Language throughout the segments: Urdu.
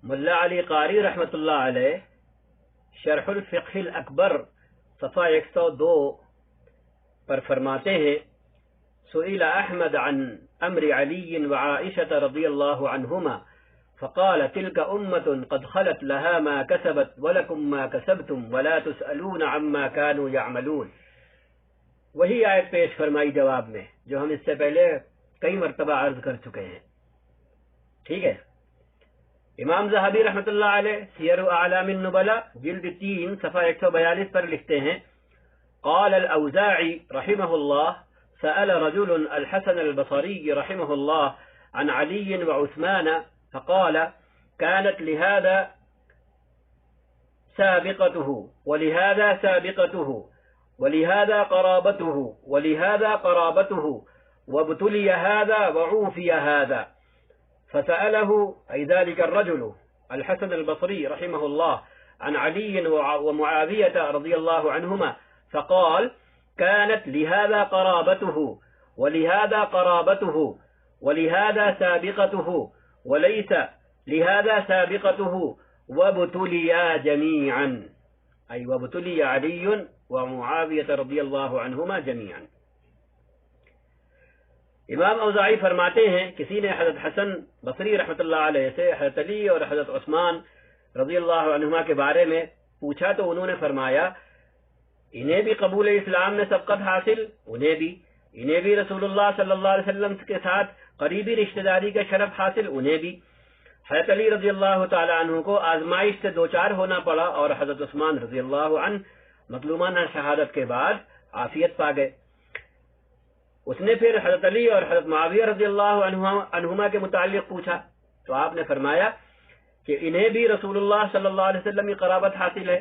ملا علی قاری رحمۃ اللہ علیہ شرح الفقہ الاکبر صفحہ 102 پر فرماتے ہیں سئل احمد عن امر علی وعائشة رضی اللہ عنہما فقال تلك أمة قد خلت لها ما كسبت ولكم ما كسبتم ولا تسألون عما كانوا يعملون. وہی آیت پیش فرمائی جواب میں جو ہم اس سے پہلے کئی مرتبہ عرض کر چکے ہیں. ٹھیک ہے. امام ذہبی رحمۃ اللہ علیہ سیر اعلام النبلاء جلد 3 صفحہ 142 پر لکھتے ہیں قال الاوزاعی رحمہ اللہ سأل رجل الحسن البصری رحمہ اللہ عن علی وعثمان فقال كانت لهذا سابقته ولهذا سابقته ولهذا قرابته ولهذا قرابته وابتلي هذا وعوفي هذا. فسأله أي ذلك الرجل الحسن البصري رحمه الله عن علي ومعاوية رضي الله عنهما فقال كانت لهذا قرابته ولهذا قرابته ولهذا سابقته وليس لهذا سابقته وابتليا جميعا أي وابتلي علي ومعاوية رضي الله عنهما جميعا. امام اوزاعی فرماتے ہیں کسی نے حضرت حسن بصری رحمۃ اللہ علیہ سے حضرت علی اور حضرت عثمان رضی اللہ عنہما کے بارے میں پوچھا تو انہوں نے فرمایا انہیں بھی قبول اسلام میں سبقت حاصل، انہیں بھی رسول اللہ صلی اللہ علیہ وسلم کے ساتھ قریبی رشتہ داری کا شرف حاصل، انہیں بھی. حضرت علی رضی اللہ تعالی عنہ کو آزمائش سے دوچار ہونا پڑا اور حضرت عثمان رضی اللہ عنہ مظلومانہ شہادت کے بعد عافیت پا گئے. اس نے پھر حضرت علی اور حضرت معاویہ رضی اللہ عنہما کے متعلق پوچھا تو آپ نے فرمایا کہ انہیں بھی رسول اللہ صلی اللہ علیہ وسلم کی قرابت حاصل ہے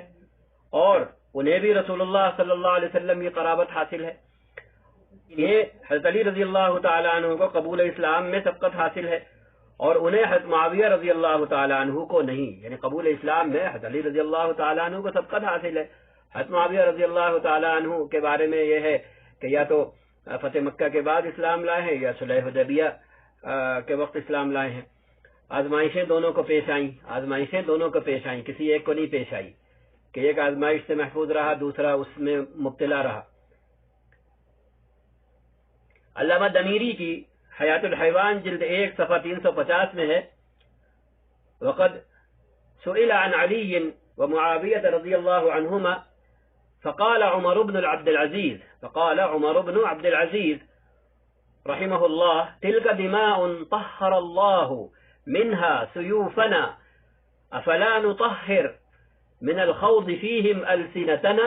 اور انہیں بھی رسول اللہ صلی اللہ علیہ وسلم کی قرابت حاصل ہے. انہیں حضرت علی رضی اللہ تعالی عنہ کو قبول اسلام میں سبقت حاصل ہے اور انہیں حضرت معاویہ رضی اللہ تعالی عنہ کو نہیں، یعنی قبول اسلام میں حضرت علی رضی اللہ تعالی عنہ کو سبقت حاصل ہے. حضرت معاویہ رضی اللہ تعالی عنہ کے بارے میں یہ ہے کہ یا تو فتح مکہ کے بعد اسلام لائے ہیں یا صلح حدیبیہ کے وقت اسلام لائے ہیں. آزمائشیں دونوں کو پیش آئیں، کسی ایک کو نہیں پیش آئی کہ ایک آزمائش سے محفوظ رہا دوسرا اس میں مبتلا رہا. علامہ دمیری کی حیات الحیوان جلد 1 صفحہ 350 میں ہے وقد سئل عن علی ومعاویہ رضی اللہ عنہما فقال عمر بن عبد العزيز رحمه الله تلك دماء طهر الله منها سيوفنا أفلا نطهر من الخوض فيهم ألسنتنا.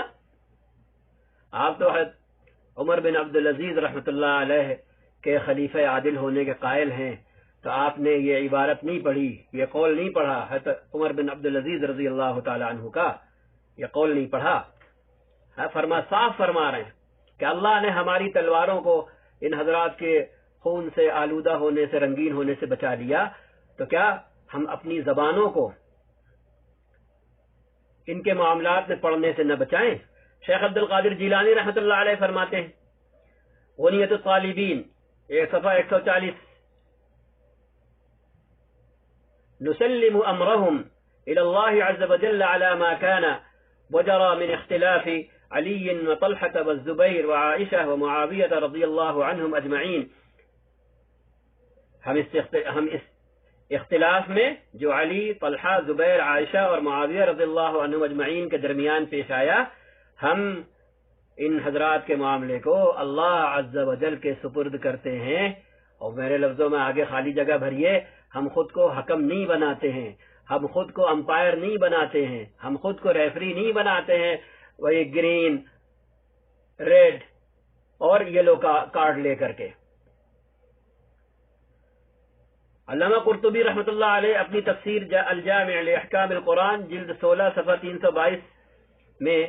آپ تو عمر بن عبد العزیز رحمۃ اللہ علیہ کے خلیفہ عادل ہونے کے قائل ہیں تو آپ نے یہ عبارت نہیں پڑھی، یہ قول نہیں پڑھا. حضرت عمر بن عبد العزیز رضی اللہ تعالی عنہ کا یہ قول نہیں پڑھا. صاف فرما رہے ہیں کہ اللہ نے ہماری تلواروں کو ان حضرات کے خون سے آلودہ ہونے سے رنگین ہونے سے بچا لیا، تو کیا ہم اپنی زبانوں کو ان کے معاملات میں پڑھنے سے نہ بچائیں؟ شیخ عبد القادر جیلانی رحمۃ اللہ علیہ فرماتے ہیں غنیۃ الطالبین صفحہ 140 نسلم امرهم الى الله عز وجل على ما كان وجرى من اختلاف علي وطلحة والزبير وعائشة ومعاوية رضي الله عنهم اجمعین. ہم اس اختلاف میں جو علی، طلحہ، زبیر، عائشہ اور معاویہ رضی اللہ عنہم اجمعین کے درمیان پیش آیا، ہم ان حضرات کے معاملے کو اللہ عز و جل کے سپرد کرتے ہیں. اور میرے لفظوں میں آگے خالی جگہ بھریے، ہم خود کو حکم نہیں بناتے ہیں، ہم خود کو امپائر نہیں بناتے ہیں، ہم خود کو ریفری نہیں بناتے ہیں وہی گرین، ریڈ اور یلو کارڈ لے کر کے. علامہ قرطبی رحمۃ اللہ علیہ اپنی تفسیر الجامع لاحکام القرآن جلد 16 صفحہ 322 میں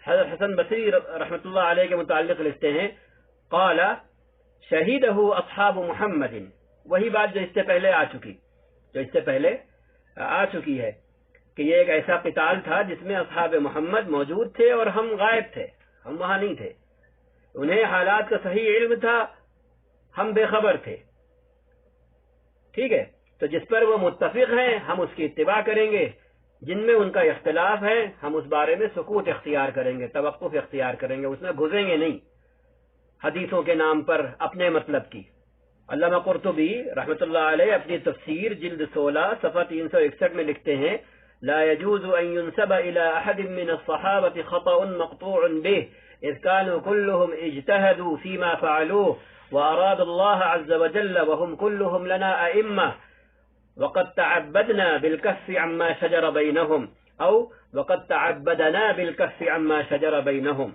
حضرت حسن بصری رحمۃ اللہ علیہ کے متعلق لکھتے ہیں قال شہیدہ اصحاب محمد، وہی بات جو اس سے پہلے آ چکی ہے کہ یہ ایک ایسا قتال تھا جس میں اصحاب محمد موجود تھے اور ہم غائب تھے، ہم وہاں نہیں تھے. انہیں حالات کا صحیح علم تھا، ہم بے خبر تھے. ٹھیک ہے. تو جس پر وہ متفق ہیں ہم اس کی اتباع کریں گے، جن میں ان کا اختلاف ہے ہم اس بارے میں سکوت اختیار کریں گے، توقف اختیار کریں گے، اس میں گھسیں گے نہیں حدیثوں کے نام پر اپنے مطلب کی۔ علامہ قرطبی رحمۃ اللہ علیہ اپنی تفسیر جلد 16 صفحہ 361 میں لکھتے ہیں لا يجوز ان ينسب الى احد من الصحابة خطأ مقطوع به اذ كانوا كلهم اجتهدوا فيما فعلوه واراد الله عز وجل وهم كلهم لنا ائمة وقد تعبدنا بالكف عما شجر بينهم او وقد تعبدنا بالكف عما شجر بينهم۔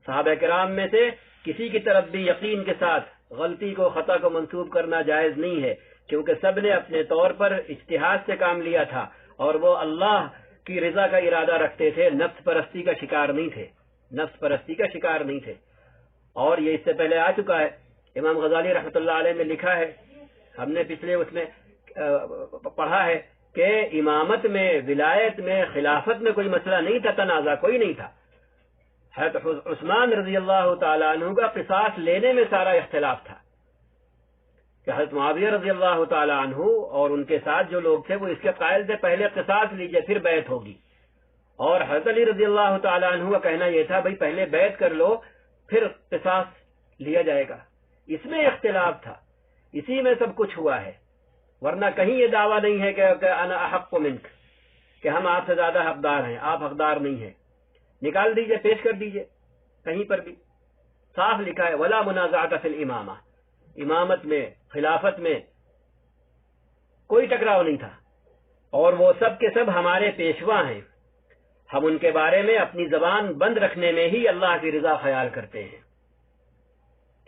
صحابہ کرام میں سے کسی کی طرف بھی یقین کے ساتھ غلطی کو خطا کو منسوب کرنا جائز نہیں ہے، کیونکہ سب نے اپنے طور پر اجتہاد سے کام لیا تھا اور وہ اللہ کی رضا کا ارادہ رکھتے تھے، نفس پرستی کا شکار نہیں تھے، نفس پرستی کا شکار نہیں تھے۔ اور یہ اس سے پہلے آ چکا ہے، امام غزالی رحمۃ اللہ علیہ نے لکھا ہے، ہم نے پچھلے اس میں پڑھا ہے کہ امامت میں، ولایت میں، خلافت میں کوئی مسئلہ نہیں تھا، تنازع کوئی نہیں تھا۔ حضرت عثمان رضی اللہ تعالیٰ عنہ کا قصاص لینے میں سارا اختلاف تھا کہ حضرت معاویہ رضی اللہ تعالیٰ عنہ اور ان کے ساتھ جو لوگ تھے وہ اس کے قائل تھے پہلے قصاص لیجئے پھر بیعت ہوگی، اور حضرت علی رضی اللہ تعالیٰ عنہ کا کہنا یہ تھا بھئی پہلے بیعت کر لو پھر قصاص لیا جائے گا۔ اس میں اختلاف تھا، اسی میں سب کچھ ہوا ہے، ورنہ کہیں یہ دعویٰ نہیں ہے کہ انا احق منک، کہ ہم آپ سے زیادہ حقدار ہیں، آپ حقدار نہیں ہیں۔ نکال دیجئے، پیش کر دیجئے، کہیں پر بھی صاف لکھا ہے ولا منازعۃ فی الامامہ، امامت میں، خلافت میں کوئی ٹکراؤ نہیں تھا، اور وہ سب کے سب ہمارے پیشوا ہیں، ہم ان کے بارے میں اپنی زبان بند رکھنے میں ہی اللہ کی رضا خیال کرتے ہیں۔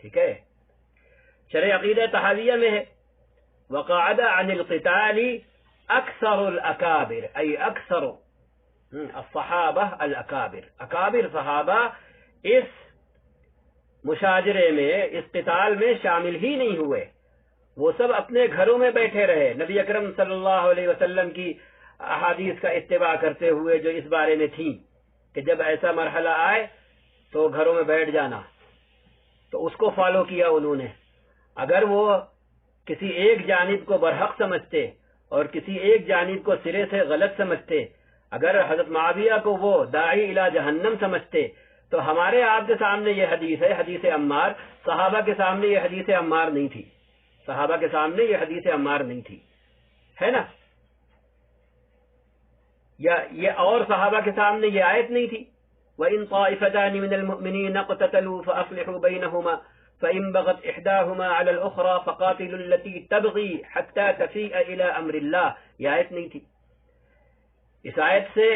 ٹھیک ہے، شرح عقیدہ تحاویہ میں ہے وقعد عن القتال اکثر الاکابر، ای اکثر الصحابہ الاکابر، اکابر صحابہ اس مشاجرے میں، اس قتال میں شامل ہی نہیں ہوئے، وہ سب اپنے گھروں میں بیٹھے رہے، نبی اکرم صلی اللہ علیہ وسلم کی احادیث کا اتباع کرتے ہوئے جو اس بارے میں تھی کہ جب ایسا مرحلہ آئے تو گھروں میں بیٹھ جانا، تو اس کو فالو کیا انہوں نے۔ اگر وہ کسی ایک جانب کو برحق سمجھتے اور کسی ایک جانب کو سرے سے غلط سمجھتے، اگر حضرت معاویہ کو وہ داعی الی جہنم سمجھتے، تو ہمارے آپ کے سامنے یہ حدیث ہے، حدیث عمار، صحابہ کے سامنے یہ حدیث عمار نہیں تھی، صحابہ کے سامنے یہ حدیث عمار نہیں تھی، ہے نا، یا یہ اور صحابہ کے سامنے یہ آیت نہیں تھی وَإِن طَائِفَتَانِ مِنَ الْمُؤْمِنِينَ اقْتَتَلُوا فَأَصْلِحُوا بَيْنَهُمَا فَإِن بَغَتْ إِحْدَاهُمَا عَلَى الْأُخْرَى فَقَاتِلُوا الَّتِي تَبْغِي حَتَّى تَفِيءَ إِلَى أَمْرِ اللَّهِ، یہ آیت نہیں تھی۔ اس آیت سے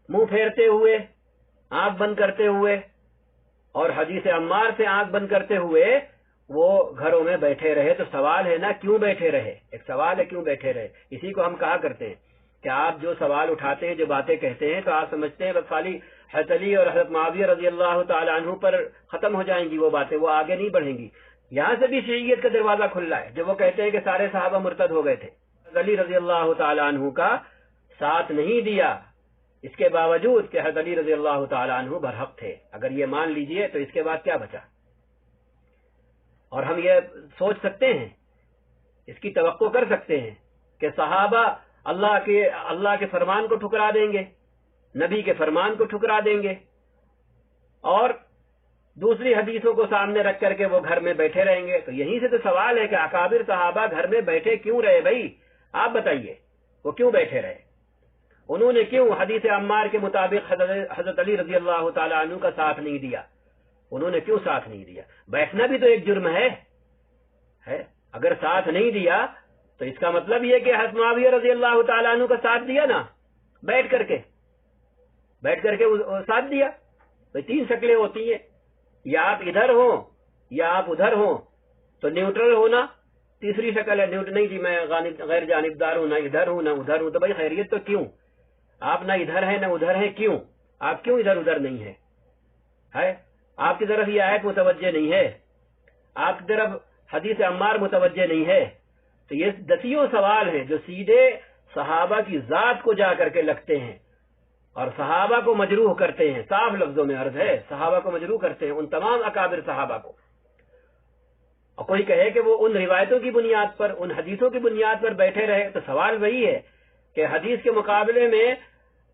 منہ پھیرتے ہوئے، آنکھ بند کرتے ہوئے اور حدیث عمار سے آنکھ بند کرتے ہوئے وہ گھروں میں بیٹھے رہے، تو سوال ہے نا کیوں بیٹھے رہے، ایک سوال ہے کیوں بیٹھے رہے۔ اسی کو ہم کہا کرتے ہیں کہ آپ جو سوال اٹھاتے ہیں، جو باتیں کہتے ہیں، تو آپ سمجھتے ہیں بس خالی حضرت علی اور حضرت معاویہ رضی اللہ تعالی عنہ پر ختم ہو جائیں گی وہ باتیں، وہ آگے نہیں بڑھیں گی۔ یہاں سے بھی شیعیت کا دروازہ کھلا ہے، جو وہ کہتے ہیں کہ سارے صحابہ مرتد ہو گئے تھے، حضرت علی رضی اللہ تعالی عنہ کا ساتھ نہیں دیا، اس کے باوجود کہ حضرت علی رضی اللہ تعالی عنہ برحق تھے۔ اگر یہ مان لیجئے تو اس کے بعد کیا بچا؟ اور ہم یہ سوچ سکتے ہیں، اس کی توقع کر سکتے ہیں کہ صحابہ اللہ کے فرمان کو ٹھکرا دیں گے، نبی کے فرمان کو ٹھکرا دیں گے، اور دوسری حدیثوں کو سامنے رکھ کر کے وہ گھر میں بیٹھے رہیں گے۔ تو یہیں سے تو سوال ہے کہ اکابر صحابہ گھر میں بیٹھے کیوں رہے؟ بھائی آپ بتائیے، وہ کیوں بیٹھے رہے؟ انہوں نے کیوں حدیث عمار کے مطابق حضرت علی رضی اللہ تعالیٰ عنہ کا ساتھ نہیں دیا؟ انہوں نے کیوں ساتھ نہیں دیا؟ بیٹھنا بھی تو ایک جرم ہے۔ اگر ساتھ نہیں دیا تو اس کا مطلب یہ کہ حضرت معاویہ رضی اللہ تعالیٰ عنہ کا ساتھ دیا نا، بیٹھ کر کے ساتھ دیا۔ تو تین شکلیں ہوتی ہیں، یا آپ ادھر ہوں یا آپ ادھر ہوں، تو نیوٹرل ہونا تیسری شکل ہے۔ نہیں جی میں غیر جانبدار ہوں، نہ ادھر ہوں نہ ادھر ہوں، تو بھائی خیریت تو کیوں؟ آپ نہ ادھر ہیں نہ ادھر ہیں، کیوں؟ آپ کیوں ادھر ادھر نہیں ہے؟ آپ کی طرف یہ آیت متوجہ نہیں ہے، آپ کی طرف حدیث عمار متوجہ نہیں ہے۔ تو یہ دسیوں سوال ہیں جو سیدھے صحابہ کی ذات کو جا کر کے لگتے ہیں اور صحابہ کو مجروح کرتے ہیں۔ صاف لفظوں میں عرض ہے، صحابہ کو مجروح کرتے ہیں، ان تمام اکابر صحابہ کو۔ اور کوئی کہے کہ وہ ان روایتوں کی بنیاد پر، ان حدیثوں کی بنیاد پر بیٹھے رہے، تو سوال وہی ہے کہ حدیث کے مقابلے میں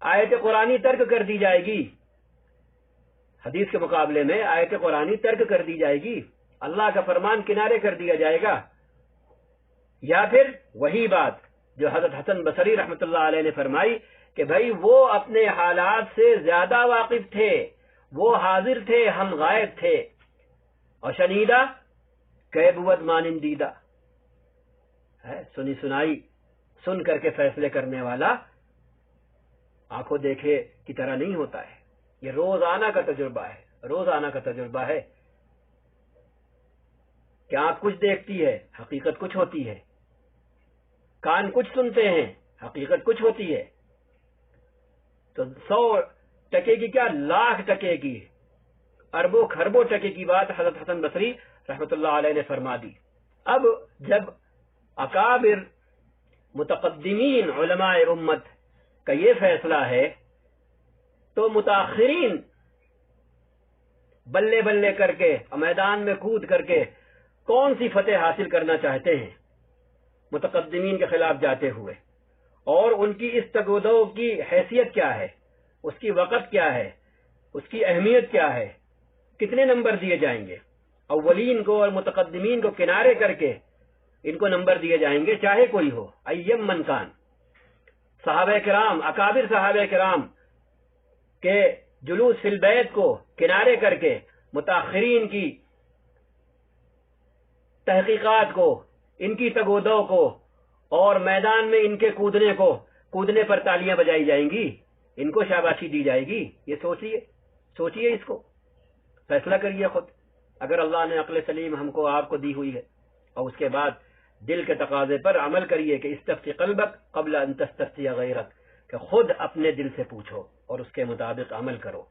آیت قرآنی ترک کر دی جائے گی، حدیث کے مقابلے میں آیت قرآنی ترک کر دی جائے گی، اللہ کا فرمان کنارے کر دیا جائے گا، یا پھر وہی بات جو حضرت حسن بصری رحمۃ اللہ علیہ نے فرمائی کہ بھائی وہ اپنے حالات سے زیادہ واقف تھے، وہ حاضر تھے، ہم غائب تھے، اور شنیدہ کہ بود مانندیدہ ہے، سنی سنائی سن کر کے فیصلے کرنے والا آنکھوں دیکھے کی طرح نہیں ہوتا ہے۔ یہ روزانہ کا تجربہ ہے، روزانہ کا تجربہ ہے کہ آنکھ کچھ دیکھتی ہے، حقیقت کچھ ہوتی ہے، کان کچھ سنتے ہیں، حقیقت کچھ ہوتی ہے۔ تو 100% کی کیا، لاکھ ٹکے کی، اربوں خربوں ٹکے کی بات حضرت حسن بصری رحمۃ اللہ علیہ نے فرما دی۔ اب جب اکابر متقدمین علماء امت کا یہ فیصلہ ہے تو متاخرین بلے بلے کر کے میدان میں کود کر کے کون سی فتح حاصل کرنا چاہتے ہیں متقدمین کے خلاف جاتے ہوئے، اور ان کی اس تگودو کی حیثیت کیا ہے، اس کی وقت کیا ہے، اس کی اہمیت کیا ہے، کتنے نمبر دیے جائیں گے؟ اولین کو اور متقدمین کو کنارے کر کے ان کو نمبر دیے جائیں گے، چاہے کوئی ہو، ایم من کان۔ صحابہ کرام، اکابر صحابہ کرام کے جلوس فی البیت کو کنارے کر کے متاخرین کی تحقیقات کو، ان کی تگودو کو، اور میدان میں ان کے کودنے پر تالیاں بجائی جائیں گی، ان کو شاباشی دی جائے گی۔ یہ سوچئے اس کو، فیصلہ کریے خود۔ اگر اللہ نے عقل سلیم ہم کو آپ کو دی ہوئی ہے، اور اس کے بعد دل کے تقاضے پر عمل کریے کہ استفتی قلبک قبل ان تستفتی غیرک، کہ خود اپنے دل سے پوچھو اور اس کے مطابق عمل کرو۔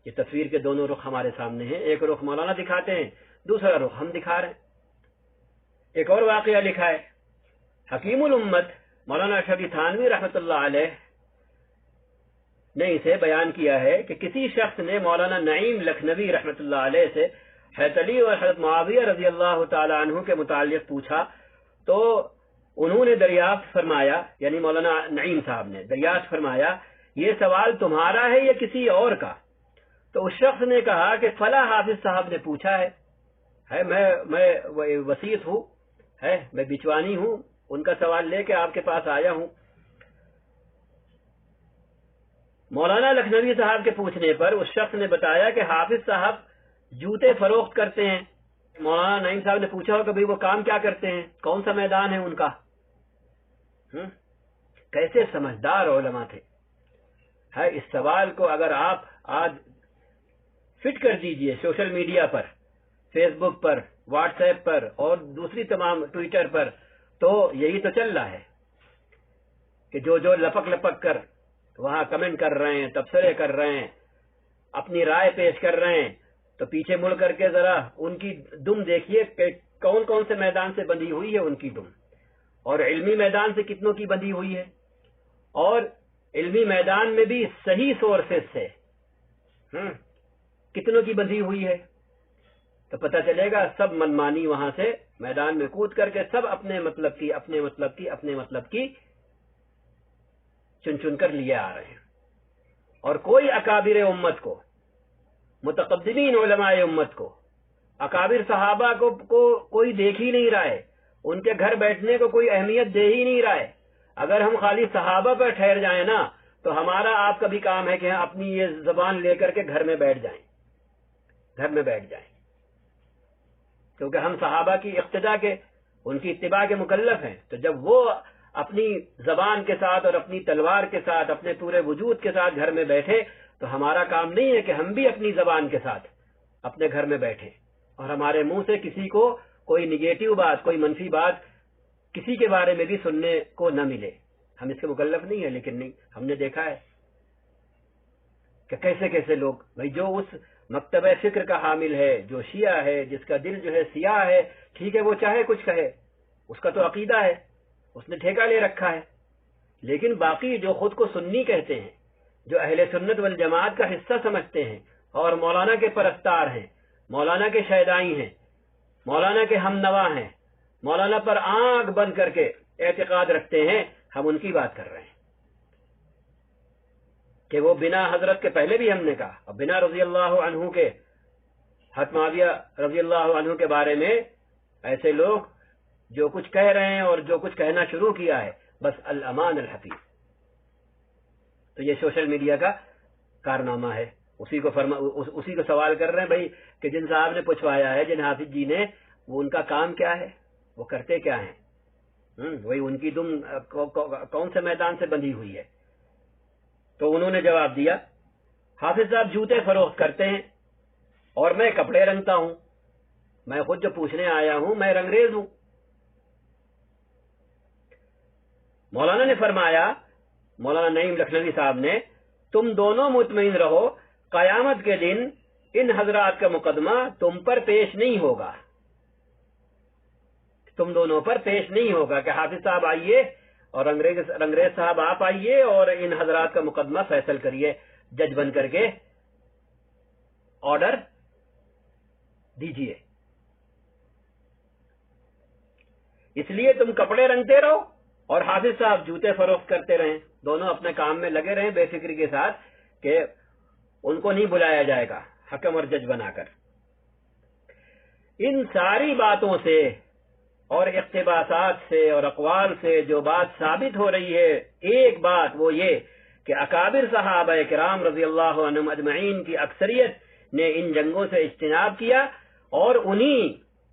یہ تصویر کے دونوں رخ ہمارے سامنے ہیں، ایک رخ مولانا دکھاتے ہیں، دوسرا رخ ہم دکھا رہے ہیں۔ ایک اور واقعہ لکھا ہے حکیم الامت مولانا اشرف علی تھانوی رحمۃ اللہ علیہ نے اسے بیان کیا ہے کہ کسی شخص نے مولانا نعیم لکھنوی رحمۃ اللہ علیہ سے حضرت علی اور حضرت معاویہ رضی اللہ تعالی عنہ کے متعلق پوچھا، تو انہوں نے دریافت فرمایا، یعنی مولانا نعیم صاحب نے دریافت فرمایا، یہ سوال تمہارا ہے یا کسی اور کا؟ تو اس شخص نے کہا کہ فلاں حافظ صاحب نے پوچھا ہے، میں وسیط ہوں، میں بچوانی ہوں، ان کا سوال لے کے آپ کے پاس آیا ہوں۔ مولانا لکھنوی صاحب کے پوچھنے پر اس شخص نے بتایا کہ حافظ صاحب جوتے فروخت کرتے ہیں۔ مولانا نعیم صاحب نے پوچھا ہو کہ بھئی وہ کام کیا کرتے ہیں، کون سا میدان ہے ان کا؟ کیسے سمجھدار علماء تھے۔ اس سوال کو اگر آپ آج فٹ کر دیجئے سوشل میڈیا پر، فیس بک پر، واٹس ایپ پر اور دوسری تمام ٹویٹر پر، تو یہی تو چل رہا ہے کہ جو لپک کر وہاں کمنٹ کر رہے ہیں، تبصرے کر رہے ہیں، اپنی رائے پیش کر رہے ہیں، تو پیچھے مڑ کر کے ذرا ان کی دم دیکھیے کہ کون سے میدان سے بندھی ہوئی ہے ان کی دم، اور علمی میدان سے کتنوں کی بندھی ہوئی ہے، اور علمی میدان میں بھی صحیح سورسز سے کتنوں کی بندھی ہوئی ہے، تو پتہ چلے گا سب منمانی وہاں سے میدان میں کود کر کے سب اپنے مطلب کی چن کر لیے آ رہے ہیں، اور کوئی اکابر امت کو، متقدمین علماء امت کو، اکابر صحابہ کو کوئی دیکھ ہی نہیں رہا ہے، ان کے گھر بیٹھنے کو کوئی اہمیت دے ہی نہیں رہا ہے۔ اگر ہم خالی صحابہ پر ٹھہر جائیں نا، تو ہمارا آپ کا بھی کام ہے کہ ہم اپنی یہ زبان لے کر کے گھر میں بیٹھ جائیں، کیونکہ ہم صحابہ کی اقتداء کے، ان کی اتباع کے مکلف ہیں۔ تو جب وہ اپنی زبان کے ساتھ اور اپنی تلوار کے ساتھ، اپنے پورے وجود کے ساتھ گھر میں بیٹھے، تو ہمارا کام نہیں ہے کہ ہم بھی اپنی زبان کے ساتھ اپنے گھر میں بیٹھیں اور ہمارے منہ سے کسی کو کوئی نگیٹو بات، کوئی منفی بات کسی کے بارے میں بھی سننے کو نہ ملے۔ ہم اس کے مکلف نہیں ہیں، لیکن نہیں، ہم نے دیکھا ہے کہ کیسے لوگ، بھائی جو اس مکتبہ فکر کا حامل ہے، جو شیعہ ہے، جس کا دل جو ہے سیاہ ہے، ٹھیک ہے وہ چاہے کچھ کہے، اس کا تو عقیدہ ہے، اس نے ٹھیکہ لے رکھا ہے، لیکن باقی جو خود کو سنی کہتے ہیں، جو اہل سنت والجماعت کا حصہ سمجھتے ہیں اور مولانا کے پرستار ہیں، مولانا کے شیدائی ہیں، مولانا کے ہم نوا ہیں، مولانا پر آنکھ بند کر کے اعتقاد رکھتے ہیں، ہم ان کی بات کر رہے ہیں کہ وہ بنا حضرت کے پہلے بھی ہم نے کہا، اور بنا رضی اللہ عنہ کے، حضرت معاویہ رضی اللہ عنہ کے بارے میں ایسے لوگ جو کچھ کہہ رہے ہیں اور جو کچھ کہنا شروع کیا ہے، بس الامان الحفیظ. تو یہ سوشل میڈیا کا کارنامہ ہے. اسی کو سوال کر رہے ہیں بھائی کہ جن صاحب نے پوچھوایا ہے، جن حافظ جی نے، وہ ان کا کام کیا ہے، وہ کرتے کیا ہیں؟ وہی ان کی دم کون سے میدان سے بندھی ہوئی ہے؟ تو انہوں نے جواب دیا، حافظ صاحب جوتے فروخت کرتے ہیں اور میں کپڑے رنگتا ہوں. میں خود جو پوچھنے آیا ہوں، میں رنگریز ہوں. مولانا نے فرمایا، مولانا نعیم لکھنوی صاحب نے، تم دونوں مطمئن رہو، قیامت کے دن ان حضرات کا مقدمہ تم پر پیش نہیں ہوگا، تم دونوں پر پیش نہیں ہوگا کہ حافظ صاحب آئیے اور رنگریز صاحب آپ آئیے اور ان حضرات کا مقدمہ فیصل کریے، جج بن کر کے آرڈر دیجئے. اس لیے تم کپڑے رنگتے رہو اور حافظ صاحب جوتے فروخت کرتے رہیں، دونوں اپنے کام میں لگے رہیں بے فکری کے ساتھ کہ ان کو نہیں بلایا جائے گا حکم اور جج بنا کر. ان ساری باتوں سے اور اقتباسات سے اور اقوال سے جو بات ثابت ہو رہی ہے، ایک بات وہ یہ کہ اکابر صحابہ کرام رضی اللہ عنہم اجمعین کی اکثریت نے ان جنگوں سے اجتناب کیا، اور انہی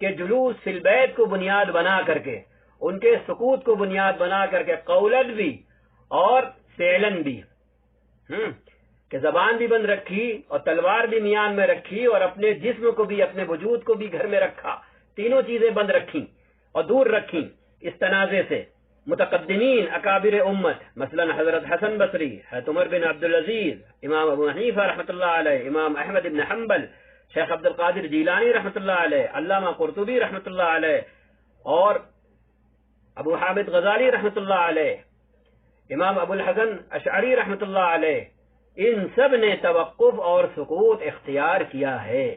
کے جلوس فی البیت کو بنیاد بنا کر کے، ان کے سکوت کو بنیاد بنا کر کے، قولن بھی اور فعلن بھی، کہ زبان بھی بند رکھی اور تلوار بھی میان میں رکھی اور اپنے جسم کو بھی، اپنے وجود کو بھی گھر میں رکھا، تینوں چیزیں بند رکھی اور دور رکھی اس تنازع سے. متقدمین اکابر امت مثلا حضرت حسن بصری، حضرت عمر بن عبدالعزیز، امام ابو حنیفہ رحمۃ اللہ علیہ، امام احمد بن حنبل، شیخ عبد القادر جیلانی رحمۃ اللہ علیہ، علامہ قرطبی رحمۃ اللہ علیہ، اور ابو حامد غزالی رحمۃ اللہ علیہ، امام ابو الحسن اشعری رحمۃ اللہ علیہ، ان سب نے توقف اور سکوت اختیار کیا ہے.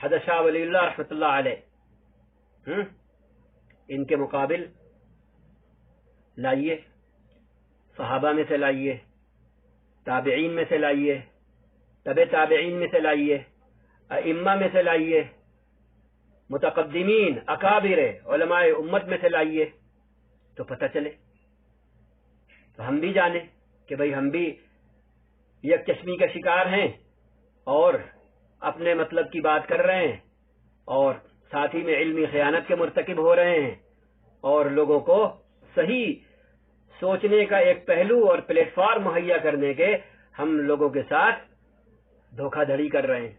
حضرت شاہ ولی اللہ رحمۃ اللہ علیہ، ان کے مقابل لائیے، صحابہ میں سے لائیے، تابعین میں سے لائیے، تبع تابعین میں سے لائیے، ائمہ میں سے لائیے، متقدمین اکابر علماء امت میں سے لائیے، تو پتہ چلے، تو ہم بھی جانیں کہ بھئی ہم بھی یک چشمی کا شکار ہیں اور اپنے مطلب کی بات کر رہے ہیں اور ساتھ ہی میں علمی خیانت کے مرتکب ہو رہے ہیں اور لوگوں کو صحیح سوچنے کا ایک پہلو اور پلیٹ فارم مہیا کرنے کے ہم لوگوں کے ساتھ دھوکہ دھڑی کر رہے ہیں.